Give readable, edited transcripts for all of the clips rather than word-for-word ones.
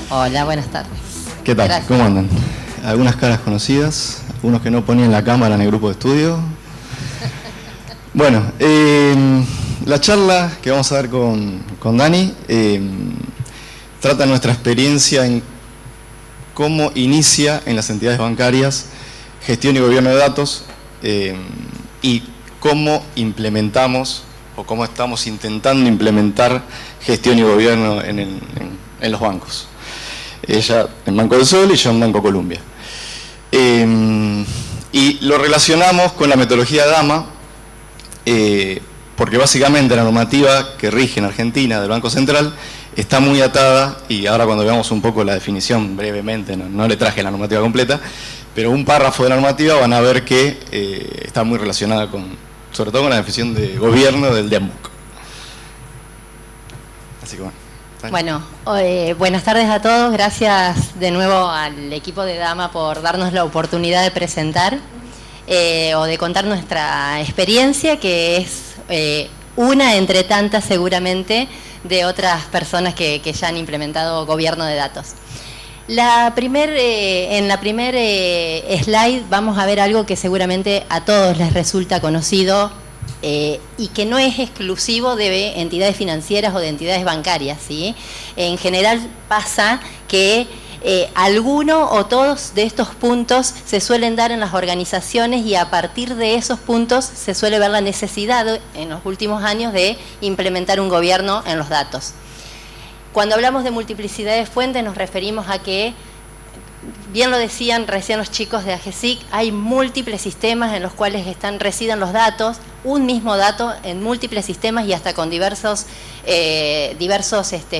Hola, buenas tardes. ¿Qué tal? Gracias. ¿Cómo andan? Algunas caras conocidas, algunos que no ponían la cámara en el grupo de estudio. Bueno, la charla que vamos a dar con Dani trata nuestra experiencia en cómo inicia en las entidades bancarias gestión y gobierno de datos y cómo implementamos o cómo estamos intentando implementar gestión y gobierno en los bancos. Ella en Banco del Sol y yo en Banco Columbia. Y lo relacionamos con la metodología DAMA, porque básicamente la normativa que rige en Argentina del Banco Central está muy atada, y ahora cuando veamos un poco la definición brevemente, no le traje la normativa completa, pero un párrafo de la normativa van a ver que está muy relacionada sobre todo con la definición de gobierno del DEMBUC. Así que bueno. Bueno, buenas tardes a todos. Gracias de nuevo al equipo de DAMA por darnos la oportunidad de presentar o de contar nuestra experiencia, que es una entre tantas seguramente de otras personas que ya han implementado gobierno de datos. En la primer slide vamos a ver algo que seguramente a todos les resulta conocido y que no es exclusivo de entidades financieras o de entidades bancarias, ¿sí? En general pasa que alguno o todos de estos puntos se suelen dar en las organizaciones, y a partir de esos puntos se suele ver la necesidad en los últimos años de implementar un gobierno en los datos. Cuando hablamos de multiplicidad de fuentes nos referimos a que, bien lo decían recién los chicos de AGESIC, hay múltiples sistemas en los cuales residen los datos, un mismo dato en múltiples sistemas y hasta con diversos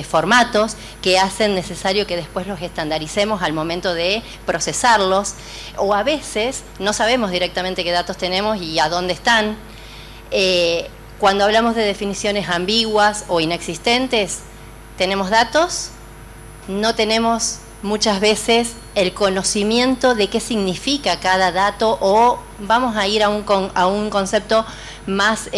formatos que hacen necesario que después los estandaricemos al momento de procesarlos, o a veces no sabemos directamente qué datos tenemos y a dónde están. Cuando hablamos de definiciones ambiguas o inexistentes, tenemos datos, no tenemos muchas veces el conocimiento de qué significa cada dato, o vamos a ir a un concepto más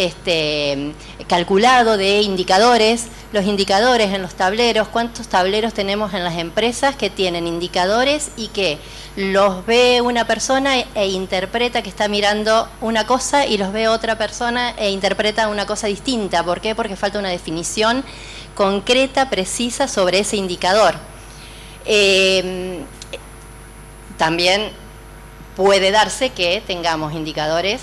calculado de indicadores. Los indicadores en los tableros, ¿cuántos tableros tenemos en las empresas que tienen indicadores y que los ve una persona e interpreta que está mirando una cosa, y los ve otra persona e interpreta una cosa distinta? ¿Por qué? Porque falta una definición concreta, precisa sobre ese indicador. También puede darse que tengamos indicadores,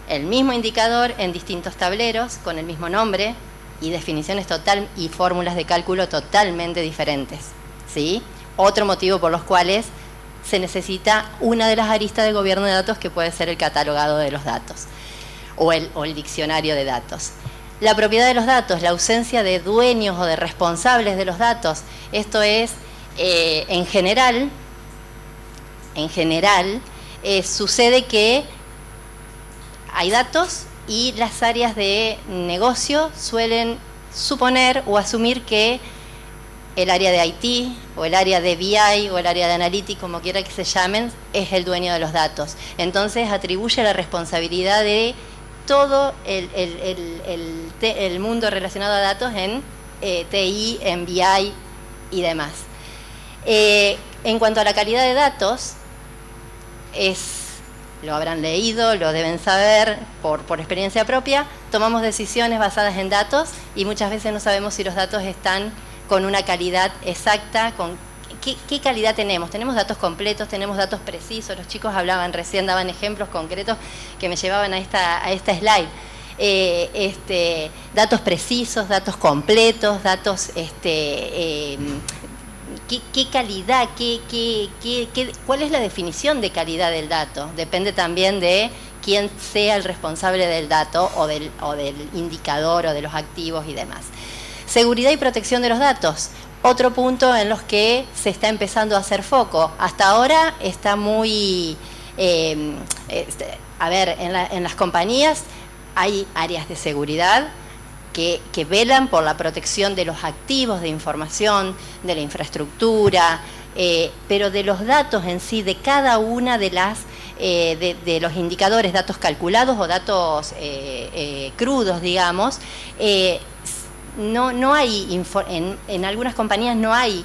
el mismo indicador en distintos tableros con el mismo nombre y definiciones y fórmulas de cálculo totalmente diferentes, ¿sí? Otro motivo por los cuales se necesita una de las aristas de gobierno de datos, que puede ser el catalogado de los datos o el diccionario de datos. La propiedad de los datos, la ausencia de dueños o de responsables de los datos. Esto es, en general, sucede que hay datos y las áreas de negocio suelen suponer o asumir que el área de IT o el área de BI o el área de Analytics, como quiera que se llamen, es el dueño de los datos. Entonces atribuye la responsabilidad de todo el mundo relacionado a datos en TI, en BI y demás. En cuanto a la calidad de datos, lo habrán leído, lo deben saber por experiencia propia, tomamos decisiones basadas en datos y muchas veces no sabemos si los datos están con una calidad exacta, ¿qué calidad tenemos? Tenemos datos completos, tenemos datos precisos. Los chicos hablaban recién, daban ejemplos concretos que me llevaban a esta slide. Datos precisos, datos completos, datos, ¿qué calidad? ¿Cuál es la definición de calidad del dato? Depende también de quién sea el responsable del dato o del indicador o de los activos y demás. Seguridad y protección de los datos. Otro punto en los que se está empezando a hacer foco. Hasta ahora está muy... en las compañías hay áreas de seguridad que velan por la protección de los activos de información, de la infraestructura, pero de los datos en sí, de cada una de las de los indicadores, datos calculados o datos crudos, digamos, no hay, en algunas compañías no hay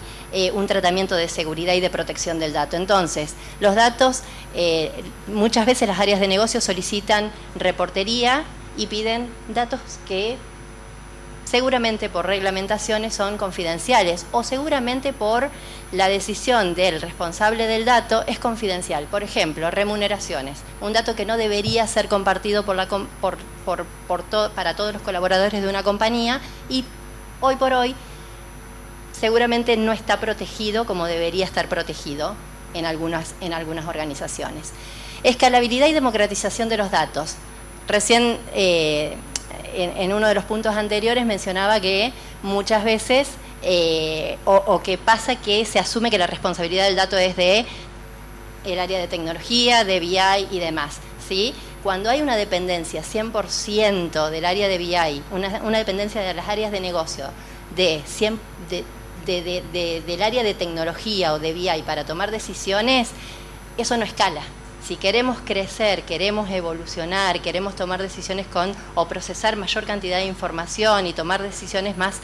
un tratamiento de seguridad y de protección del dato. Entonces, los datos, muchas veces las áreas de negocio solicitan reportería y piden datos que seguramente por reglamentaciones son confidenciales o seguramente por la decisión del responsable del dato es confidencial. Por ejemplo, remuneraciones, un dato que no debería ser compartido para todos los colaboradores de una compañía y hoy por hoy seguramente no está protegido como debería estar protegido en algunas organizaciones. Escalabilidad y democratización de los datos. Recién en uno de los puntos anteriores mencionaba que muchas veces o que pasa que se asume que la responsabilidad del dato es de el área de tecnología, de BI y demás, ¿sí? Cuando hay una dependencia 100% del área de BI, una dependencia de las áreas de negocio del área de tecnología o de BI para tomar decisiones, eso no escala. Si queremos crecer, queremos evolucionar, queremos tomar decisiones o procesar mayor cantidad de información y tomar decisiones más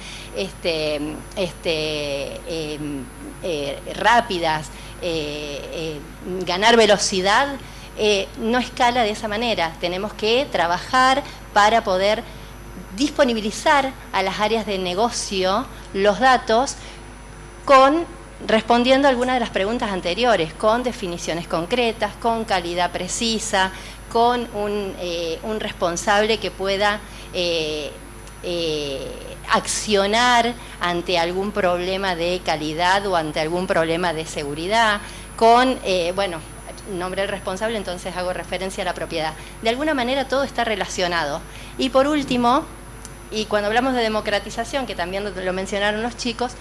rápidas, ganar velocidad, no escala de esa manera. Tenemos que trabajar para poder disponibilizar a las áreas de negocio los datos respondiendo a algunas de las preguntas anteriores, con definiciones concretas, con calidad precisa, con un responsable que pueda accionar ante algún problema de calidad o ante algún problema de seguridad, nombré el responsable, entonces hago referencia a la propiedad. De alguna manera todo está relacionado. Y por último, y cuando hablamos de democratización, que también lo mencionaron los chicos,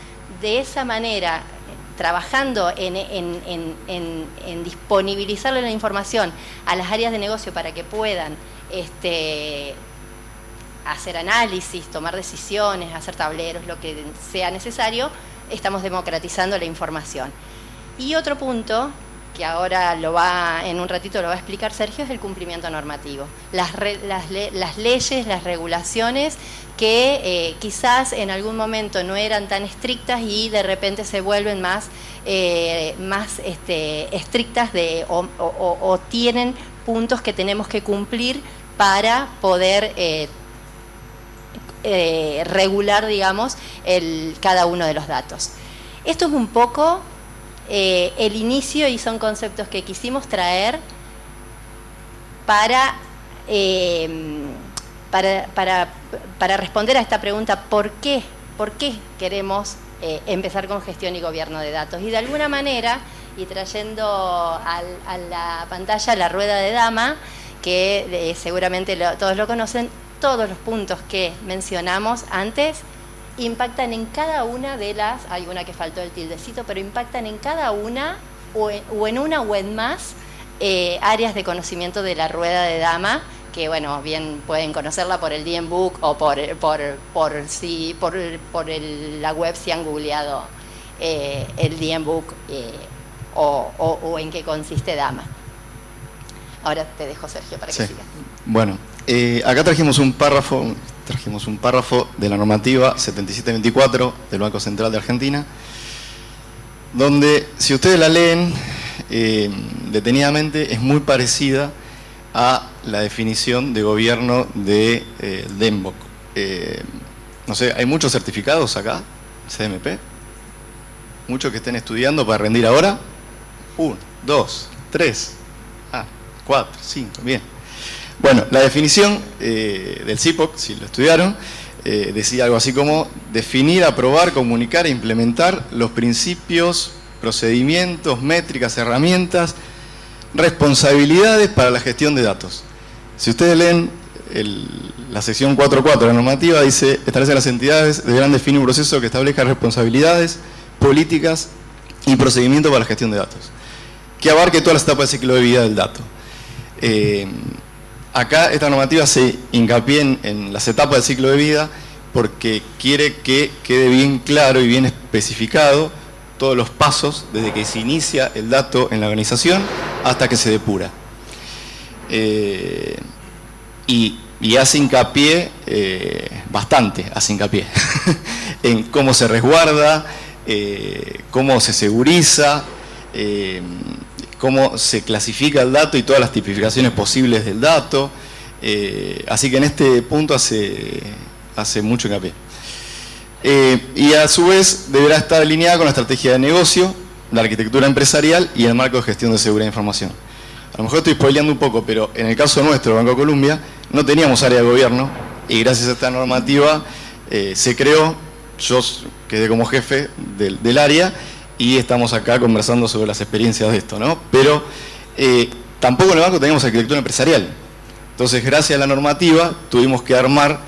de esa manera, trabajando en disponibilizarle la información a las áreas de negocio para que puedan hacer análisis, tomar decisiones, hacer tableros, lo que sea necesario, estamos democratizando la información. Y otro punto, que ahora en un ratito lo va a explicar Sergio, es el cumplimiento normativo. Las leyes, las regulaciones que quizás en algún momento no eran tan estrictas y de repente se vuelven más estrictas o tienen puntos que tenemos que cumplir para poder regular, digamos, cada uno de los datos. Esto es un poco el inicio y son conceptos que quisimos traer para responder a esta pregunta: ¿por qué queremos empezar con gestión y gobierno de datos? Y de alguna manera, y trayendo a la pantalla la rueda de Dama, que seguramente todos lo conocen, todos los puntos que mencionamos antes impactan en cada una de hay una que faltó el tildecito, pero impactan en cada una o en una o en más áreas de conocimiento de la rueda de Dama, que bueno, bien pueden conocerla por el DMBOK o por la web si han googleado el DMBOK o en qué consiste Dama. Ahora te dejo, Sergio, para que sigas. Bueno, acá trajimos un párrafo de la normativa 7724 del Banco Central de Argentina, donde, si ustedes la leen detenidamente, es muy parecida a la definición de gobierno de DMBOK. No sé, ¿hay muchos certificados acá? CMP. ¿Muchos que estén estudiando para rendir ahora? 1, 2, 3, 4, 5, bien. Bueno, la definición del CIPOC, si lo estudiaron, decía algo así como definir, aprobar, comunicar e implementar los principios, procedimientos, métricas, herramientas, responsabilidades para la gestión de datos. Si ustedes leen la sección 4.4 de la normativa, dice: establece las entidades deberán definir un proceso que establezca responsabilidades, políticas y procedimientos para la gestión de datos, que abarque todas las etapas del ciclo de vida del dato. Acá esta normativa se hincapié en las etapas del ciclo de vida porque quiere que quede bien claro y bien especificado todos los pasos desde que se inicia el dato en la organización hasta que se depura. y hace hincapié, bastante hace hincapié, en cómo se resguarda, cómo se seguriza, cómo se clasifica el dato y todas las tipificaciones posibles del dato. Así que en este punto hace mucho hincapié. Y a su vez deberá estar alineada con la estrategia de negocio, la arquitectura empresarial y el marco de gestión de seguridad de información. A lo mejor estoy spoileando un poco, pero en el caso nuestro, Banco Colombia, no teníamos área de gobierno y gracias a esta normativa se creó. Yo quedé como jefe del área y estamos acá conversando sobre las experiencias de esto, ¿no? Pero tampoco en el banco teníamos arquitectura empresarial. Entonces, gracias a la normativa, tuvimos que armar,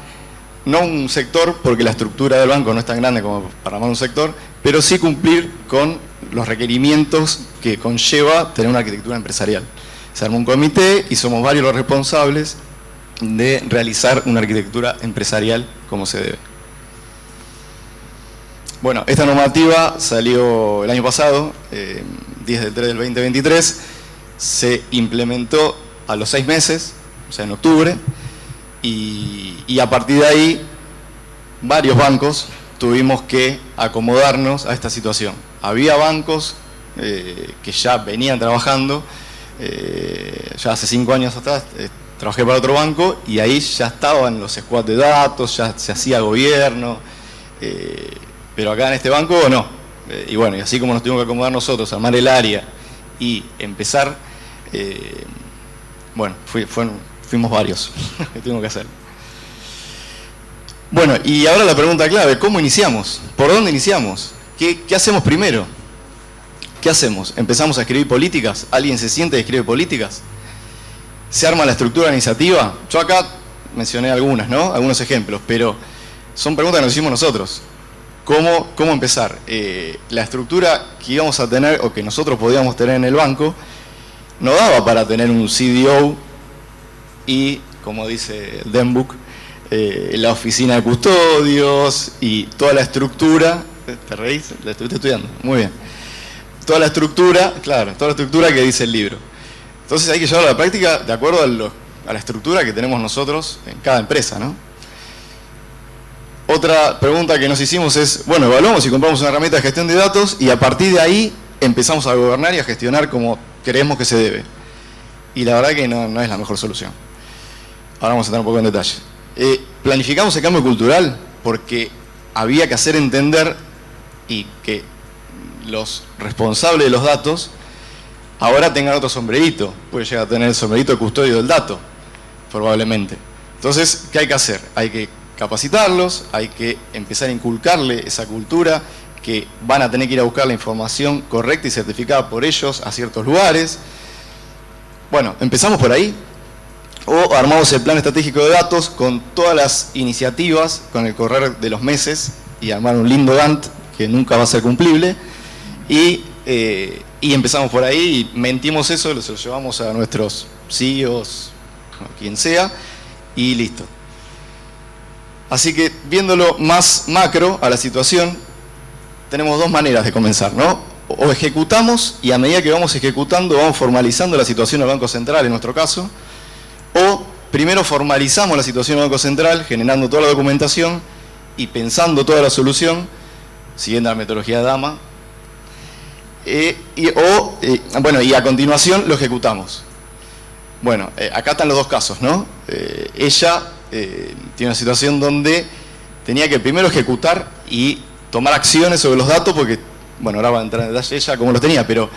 no un sector, porque la estructura del banco no es tan grande como para armar un sector, pero sí cumplir con los requerimientos que conlleva tener una arquitectura empresarial. Se armó un comité y somos varios los responsables de realizar una arquitectura empresarial como se debe. Bueno, esta normativa salió el año pasado, 10 del 3 del 2023, se implementó a los 6 meses, o sea, en octubre, y a partir de ahí, varios bancos tuvimos que acomodarnos a esta situación. Había bancos que ya venían trabajando, ya hace 5 años atrás trabajé para otro banco y ahí ya estaban los squads de datos, ya se hacía gobierno, pero acá en este banco no. Y bueno, y así como nos tuvimos que acomodar nosotros, armar el área y empezar, bueno, fuimos varios que tuvimos que hacer. Bueno, y ahora la pregunta clave, ¿cómo iniciamos? ¿Por dónde iniciamos? ¿Qué hacemos primero? ¿Qué hacemos? ¿Empezamos a escribir políticas? ¿Alguien se siente y escribe políticas? ¿Se arma la estructura organizativa? Yo acá mencioné algunas, ¿no? Algunos ejemplos, pero son preguntas que nos hicimos nosotros. ¿Cómo empezar? La estructura que íbamos a tener, o que nosotros podíamos tener en el banco, no daba para tener un CDO y, como dice el DEMBUC, la oficina de custodios y toda la estructura. ¿Te reís? La estuviste estudiando. Muy bien. Toda la estructura, claro, toda la estructura que dice el libro. Entonces hay que llevarlo a la práctica de acuerdo a la estructura que tenemos nosotros en cada empresa, ¿no? Otra pregunta que nos hicimos es, bueno, evaluamos y compramos una herramienta de gestión de datos y a partir de ahí empezamos a gobernar y a gestionar como creemos que se debe. Y la verdad que no es la mejor solución. Ahora vamos a entrar un poco en detalle. Planificamos el cambio cultural porque había que hacer entender y que los responsables de los datos ahora tengan otro sombrerito. Puede llegar a tener el sombrerito de custodio del dato, probablemente. Entonces, ¿qué hay que hacer? Hay que capacitarlos, hay que empezar a inculcarle esa cultura, que van a tener que ir a buscar la información correcta y certificada por ellos a ciertos lugares. Bueno, empezamos por ahí. O armamos el plan estratégico de datos con todas las iniciativas, con el correr de los meses, y armar un lindo Gantt que nunca va a ser cumplible. Y empezamos por ahí y mentimos eso, se lo llevamos a nuestros CEOs, quien sea, y listo. Así que viéndolo más macro a la situación, tenemos dos maneras de comenzar, ¿no? O ejecutamos y a medida que vamos ejecutando vamos formalizando la situación del Banco Central en nuestro caso, o primero formalizamos la situación del Banco Central generando toda la documentación y pensando toda la solución, siguiendo la metodología de Dama, y a continuación lo ejecutamos. Bueno, acá están los dos casos, ¿no? Ella tiene una situación donde tenía que primero ejecutar y tomar acciones sobre los datos, porque, bueno, ahora va a entrar en detalle ella cómo los tenía, pero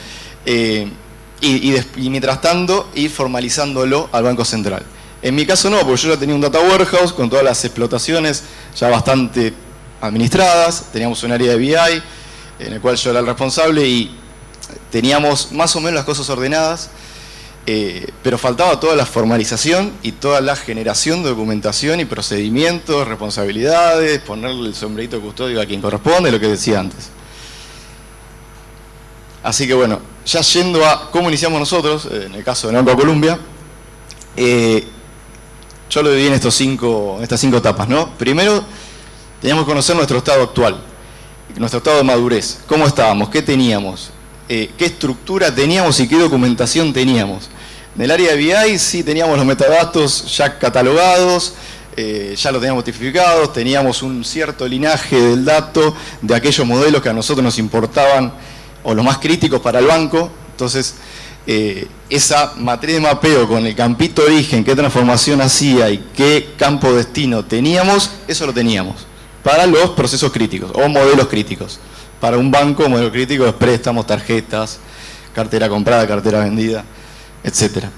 y mientras tanto ir formalizándolo al Banco Central. En mi caso no, porque yo ya tenía un data warehouse con todas las explotaciones ya bastante administradas, teníamos un área de BI en el cual yo era el responsable y teníamos más o menos las cosas ordenadas, pero faltaba toda la formalización y toda la generación de documentación y procedimientos, responsabilidades, ponerle el sombrerito de custodio a quien corresponde, lo que decía antes. Así que bueno, ya yendo a cómo iniciamos nosotros, en el caso de Banco Colombia, yo lo dividí en estas cinco etapas, ¿no? Primero, teníamos que conocer nuestro estado actual, nuestro estado de madurez, cómo estábamos, qué teníamos, qué estructura teníamos y qué documentación teníamos. En el área de BI sí teníamos los metadatos ya catalogados, ya lo teníamos tipificados, teníamos un cierto linaje del dato de aquellos modelos que a nosotros nos importaban o los más críticos para el banco. Entonces, esa matriz de mapeo con el campito de origen, qué transformación hacía y qué campo de destino teníamos, eso lo teníamos para los procesos críticos o modelos críticos. Para un banco, modelo crítico es préstamos, tarjetas, cartera comprada, cartera vendida, etcétera.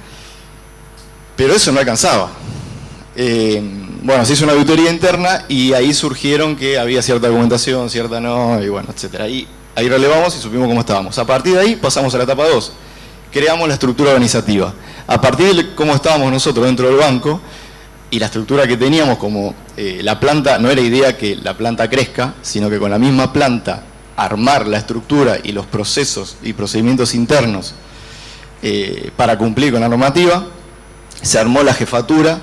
Pero eso no alcanzaba. Bueno, se hizo una auditoría interna y ahí surgieron que había cierta argumentación, cierta no, y bueno, etcétera. Ahí relevamos y supimos cómo estábamos. A partir de ahí pasamos a la etapa 2. Creamos la estructura organizativa. A partir de cómo estábamos nosotros dentro del banco y la estructura que teníamos, como la planta, no era idea que la planta crezca, sino que con la misma planta armar la estructura y los procesos y procedimientos internos para cumplir con la normativa. Se armó la jefatura.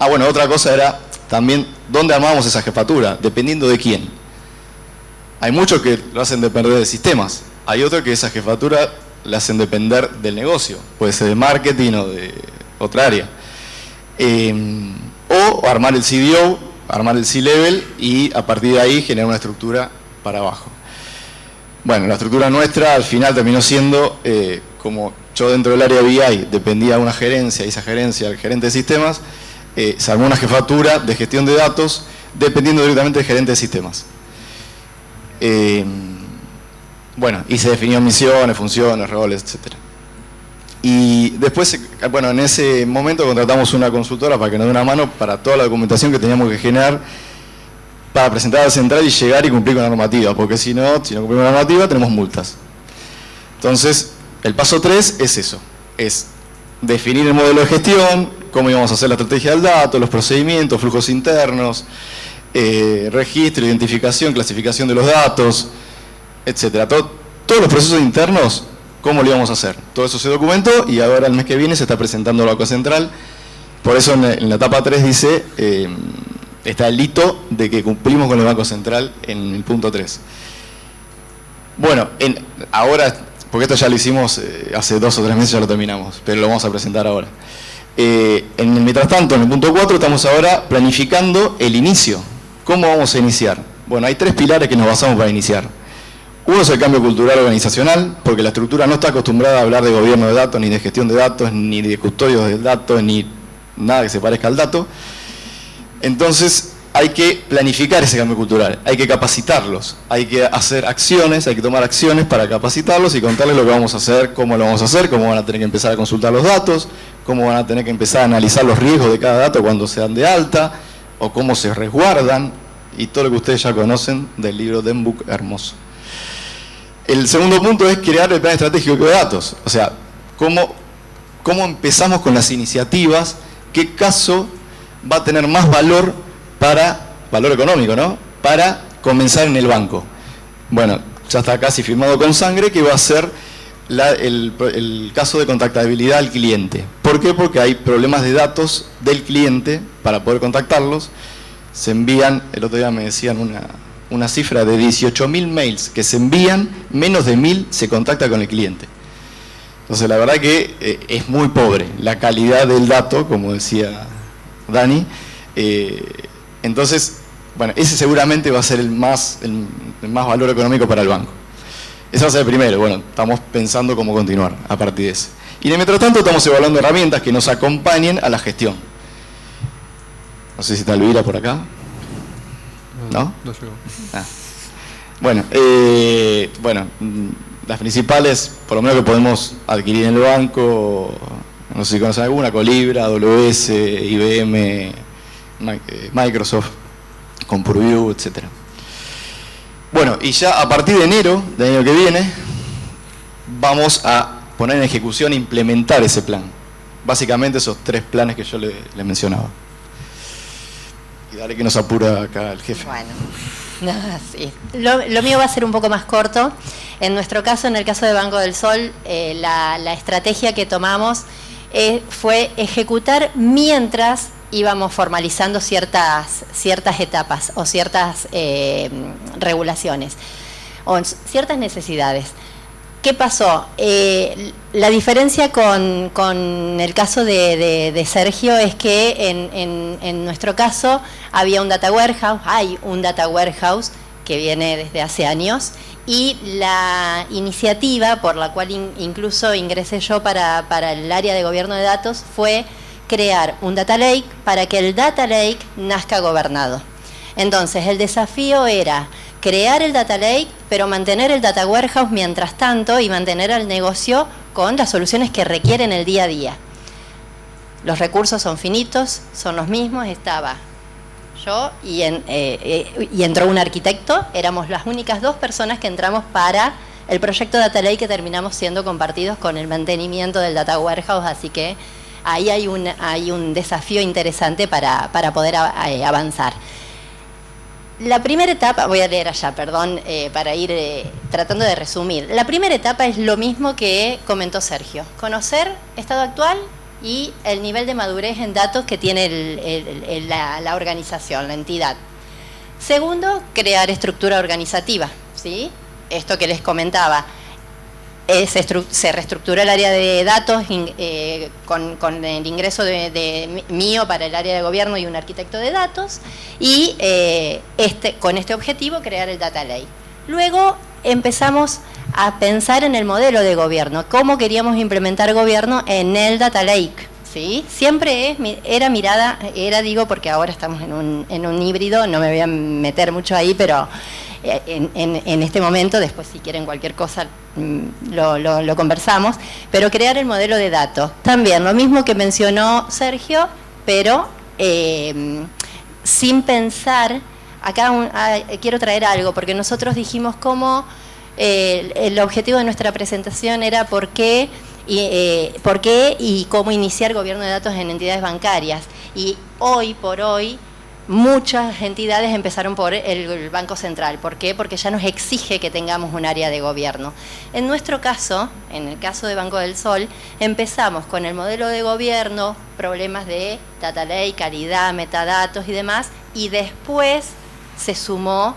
Bueno, otra cosa era también dónde armábamos esa jefatura, dependiendo de quién. Hay muchos que lo hacen depender de sistemas, hay otros que esa jefatura la hacen depender del negocio, puede ser de marketing o de otra área. O armar el CDO, armar el C-Level y a partir de ahí generar una estructura para abajo. Bueno, la estructura nuestra al final terminó siendo, como yo dentro del área de BI dependía de una gerencia y esa gerencia, el gerente de sistemas, se armó una jefatura de gestión de datos dependiendo directamente del gerente de sistemas. Bueno, y se definió misiones, funciones, roles, etc. Y después, bueno, en ese momento contratamos una consultora para que nos dé una mano para toda la documentación que teníamos que generar para presentar al central y llegar y cumplir con la normativa, porque si no cumplimos con la normativa tenemos multas. Entonces, el paso 3 es eso, es definir el modelo de gestión, cómo íbamos a hacer la estrategia del dato, los procedimientos, flujos internos, registro, identificación, clasificación de los datos, etcétera. Todos los procesos internos, cómo lo íbamos a hacer. Todo eso se documentó y ahora el mes que viene se está presentando al Banco Central. Por eso en la etapa 3 dice, está el hito de que cumplimos con el Banco Central en el punto 3. Bueno, ahora, porque esto ya lo hicimos hace 2 o 3 meses, ya lo terminamos, pero lo vamos a presentar ahora. Mientras tanto, en el punto 4 estamos ahora planificando el inicio. ¿Cómo vamos a iniciar? Bueno, hay 3 pilares que nos basamos para iniciar. Uno es el cambio cultural organizacional, porque la estructura no está acostumbrada a hablar de gobierno de datos, ni de gestión de datos, ni de custodios del dato, ni nada que se parezca al dato. Entonces hay que planificar ese cambio cultural, hay que capacitarlos, hay que hacer acciones, hay que tomar acciones para capacitarlos y contarles lo que vamos a hacer, cómo lo vamos a hacer, cómo van a tener que empezar a consultar los datos, cómo van a tener que empezar a analizar los riesgos de cada dato cuando se dan de alta, o cómo se resguardan, y todo lo que ustedes ya conocen del libro Denbook hermoso. El segundo punto es crear el plan estratégico de datos, o sea, cómo empezamos con las iniciativas, qué caso va a tener más valor económico, ¿no? Para comenzar en el banco. Bueno, ya está casi firmado con sangre que va a ser el caso de contactabilidad al cliente. ¿Por qué? Porque hay problemas de datos del cliente para poder contactarlos. Se envían, el otro día me decían una cifra de 18.000 mails que se envían, menos de 1.000 se contacta con el cliente. Entonces la verdad que es muy pobre la calidad del dato, como decía Dani. Entonces, bueno, ese seguramente va a ser el más valor económico para el banco. Ese va a ser el primero. Bueno, estamos pensando cómo continuar a partir de ese. Y mientras tanto estamos evaluando herramientas que nos acompañen a la gestión. No sé si está Elvira por acá. ¿No? No llegó. Bueno, las principales, por lo menos que podemos adquirir en el banco, no sé si conocen alguna, Colibra, AWS, IBM, Microsoft, con Purview, etc. Bueno, y ya a partir de enero del año que viene, vamos a poner en ejecución e implementar ese plan. Básicamente esos 3 planes que yo le mencionaba. Y dale que nos apura acá el jefe. Bueno, no, sí. Lo mío va a ser un poco más corto. En nuestro caso, en el caso de Banco del Sol, la estrategia que tomamos fue ejecutar mientras íbamos formalizando ciertas etapas o ciertas regulaciones o ciertas necesidades. ¿Qué pasó? La diferencia con el caso de Sergio es que en nuestro caso había un data warehouse, hay un data warehouse que viene desde hace años, y la iniciativa por la cual incluso ingresé yo para el área de gobierno de datos fue crear un data lake para que el data lake nazca gobernado. Entonces el desafío era crear el data lake, pero mantener el data warehouse mientras tanto y mantener al negocio con las soluciones que requieren el día a día. Los recursos son finitos, son los mismos, estaba yo y entró un arquitecto, éramos las únicas 2 personas que entramos para el proyecto Data Lake, que terminamos siendo compartidos con el mantenimiento del Data Warehouse, así que ahí hay un desafío interesante para poder avanzar. La primera etapa, voy a leer allá, perdón, para ir tratando de resumir. La primera etapa es lo mismo que comentó Sergio, conocer estado actual y el nivel de madurez en datos que tiene la organización, la entidad. Segundo, crear estructura organizativa, ¿sí? Esto que les comentaba, se reestructuró el área de datos con el ingreso mío para el área de gobierno y un arquitecto de datos, y con este objetivo crear el Data Lake. Luego empezamos a pensar en el modelo de gobierno, cómo queríamos implementar gobierno en el Data Lake, ¿sí? Siempre digo porque ahora estamos en un híbrido, no me voy a meter mucho ahí, pero en este momento, después si quieren cualquier cosa lo conversamos, pero crear el modelo de datos. También lo mismo que mencionó Sergio, pero sin pensar, quiero traer algo, porque nosotros dijimos cómo el objetivo de nuestra presentación era por qué y cómo iniciar gobierno de datos en entidades bancarias. Y hoy por hoy muchas entidades empezaron por el Banco Central. ¿Por qué? Porque ya nos exige que tengamos un área de gobierno. En nuestro caso, en el caso de Banco del Sol, empezamos con el modelo de gobierno, problemas de data lake, calidad, metadatos y demás, y después se sumó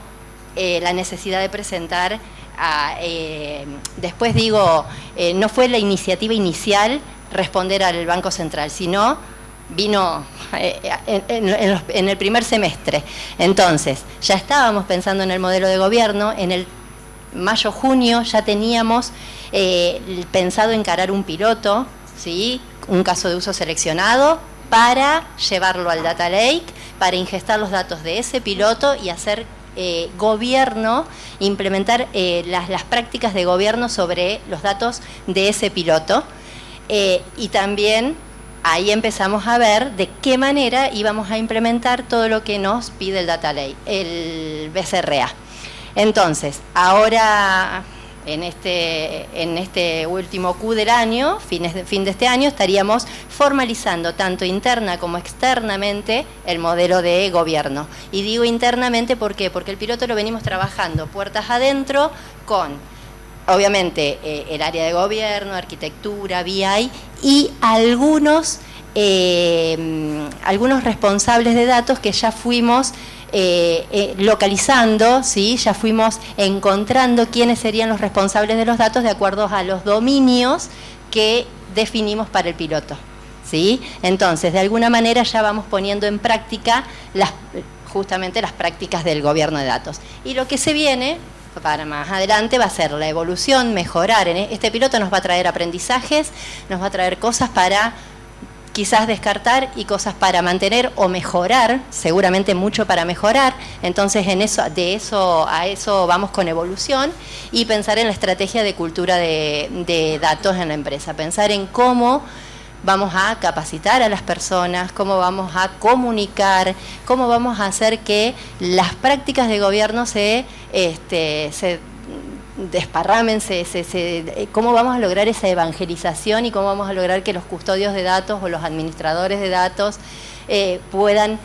la necesidad de presentar, no fue la iniciativa inicial responder al Banco Central, sino vino en el primer semestre. Entonces, ya estábamos pensando en el modelo de gobierno, en el mayo-junio ya teníamos pensado encarar un piloto, ¿sí? Un caso de uso seleccionado, para llevarlo al Data Lake, para ingestar los datos de ese piloto y hacer gobierno, implementar las prácticas de gobierno sobre los datos de ese piloto, y también ahí empezamos a ver de qué manera íbamos a implementar todo lo que nos pide el Data Lake, el BCRA. Entonces, ahora en este último Q del año, fin de este año, estaríamos formalizando tanto interna como externamente el modelo de gobierno. Y digo internamente, ¿por qué? Porque el piloto lo venimos trabajando puertas adentro con, obviamente, el área de gobierno, arquitectura, BI y algunos responsables de datos que ya fuimos localizando, ¿sí? Ya fuimos encontrando quiénes serían los responsables de los datos de acuerdo a los dominios que definimos para el piloto, ¿sí? Entonces, de alguna manera ya vamos poniendo en práctica justamente las prácticas del gobierno de datos. Y lo que se viene para más adelante va a ser la evolución, mejorar. Este piloto nos va a traer aprendizajes, nos va a traer cosas para quizás descartar y cosas para mantener o mejorar, seguramente mucho para mejorar. Entonces a eso vamos con evolución, y pensar en la estrategia de cultura de datos en la empresa, pensar en cómo vamos a capacitar a las personas, cómo vamos a comunicar, cómo vamos a hacer que las prácticas de gobierno se desparramen, cómo vamos a lograr esa evangelización y cómo vamos a lograr que los custodios de datos o los administradores de datos puedan,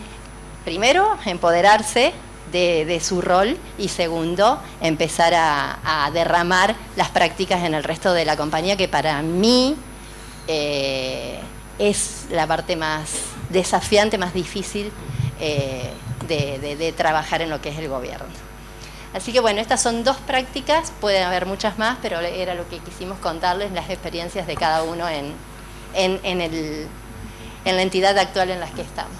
primero, empoderarse de su rol, y segundo, empezar a derramar las prácticas en el resto de la compañía, que para mí es la parte más desafiante, más difícil de trabajar en lo que es el gobierno. Así que bueno, estas son 2 prácticas, pueden haber muchas más, pero era lo que quisimos contarles, las experiencias de cada uno en la entidad actual en la que estamos.